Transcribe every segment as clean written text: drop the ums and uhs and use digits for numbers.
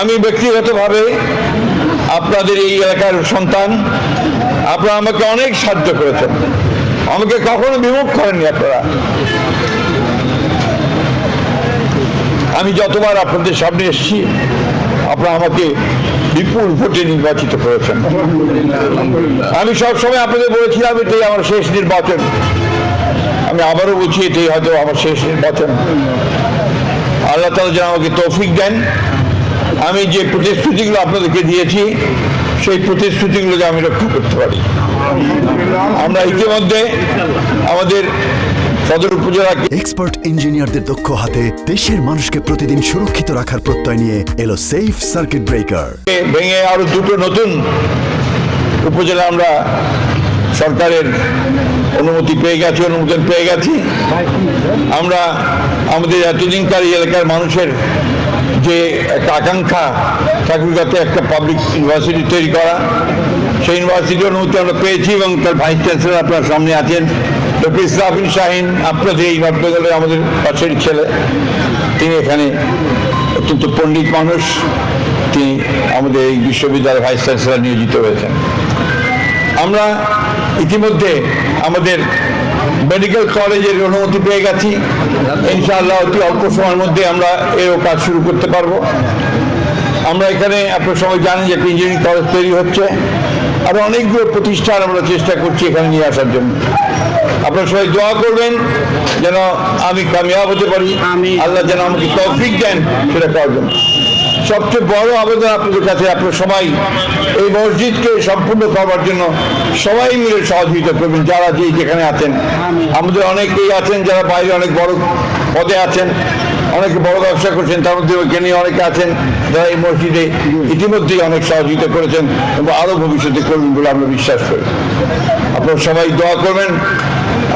আমি ব্যক্তিগতভাবে আপনাদের এই এলাকার সন্তান, আপনারা আমাকে অনেক সাহায্য করেছেন, আমাকে কখনো বিমুখ করেননি আপনারা। আমি যতবার আপনাদের সামনে এসেছি আপনারা আমাকে বিপুল ভোটে নির্বাচিত করেছেন। আমি সবসময় আপনাদের বলেছিলাম এটাই আমার শেষ নির্বাচন, আমি আবারও বলছি এটাই হয়তো আমার শেষ নির্বাচন। আল্লাহ তাআলা যেন আমাকে তৌফিক দেন, আমি যে প্রতিশ্রুতিগুলো আপনাদেরকে দিয়েছি সেই প্রতিশ্রুতিগুলোকে আমি রক্ষা করতে পারি। আমরা ইতিমধ্যে আমাদের সদর উপজেলাকে এক্সপার্ট ইঞ্জিনিয়ারদের দক্ষ হাতে দেশের মানুষকে প্রতিদিন সুরক্ষিত রাখার প্রত্যয় নিয়ে এলো সেফ সার্কিট ব্রেকার। ভেঙে আরো দুটো নতুন উপজেলা আমরা সরকারের অনুমোদন পেয়ে গেছি। আমরা আমাদের এতদিনকার এলাকার মানুষের যে একটা আকাঙ্ক্ষা ঠাকুরগাঁতে একটা পাবলিক ইউনিভার্সিটি তৈরি করা, সেই ইউনিভার্সিটির অনুমতি আমরা পেয়েছি এবং তার ভাইস চ্যান্সেলর আপনার সামনে আছেন ডক্টর ইসরাফিল শাহিন, আপনাদের এই নর্থবেঙ্গলের আমাদের পাশের ছেলে, তিনি এখানে অত্যন্ত পণ্ডিত মানুষ, তিনি আমাদের এই বিশ্ববিদ্যালয়ের ভাইস চ্যান্সেলর নিয়োজিত হয়েছেন। আমরা ইতিমধ্যে আমাদের মেডিকেল কলেজের অনুমতি পেয়ে গেছি, ইনশাআল্লাহ অতি অল্প সময়ের মধ্যে আমরা এরও কাজ শুরু করতে পারবো। আমরা এখানে আপনার সবাই জানেন যে একটা ইঞ্জিনিয়ারিং কলেজ তৈরি হচ্ছে, আরো অনেকগুলো প্রতিষ্ঠান আমরা চেষ্টা করছি এখানে নিয়ে আসার জন্য। আপনারা সবাই দোয়া করবেন যেন আমি কামিয়াব হতে পারি, আল্লাহ যেন আমাকে তৌফিক দেন সেটা করার জন্য। সবচেয়ে বড় আবেদন আপনাদের কাছে, আপনারা সবাই এই মসজিদকে সম্পূর্ণ করবার জন্য সবাই মিলে সহযোগিতা করবেন, যারা যেখানে আছেন। আমাদের অনেকেই আছেন যারা বাইরে অনেক বড় পদে আছেন, অনেকে বড় ব্যবসা করছেন, তার মধ্যে এখানে অনেকে আছেন যারা এই মসজিদে ইতিমধ্যেই অনেক সহযোগিতা করেছেন এবং আরও ভবিষ্যতে করবেন বলে আমরা বিশ্বাস করি। আপনারা সবাই দোয়া করবেন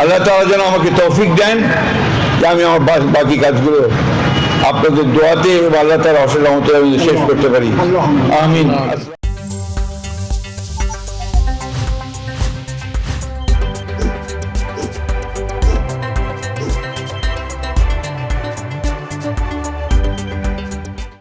আল্লাহ তাআলা যেন আমাকে তৌফিক দেন যে আমি আমার বাকি কাজগুলো আপনাদের দোয়াতে এবং আল্লাহ তাআলার অশেষ রহমতে শেষ করতে পারি। আমিন।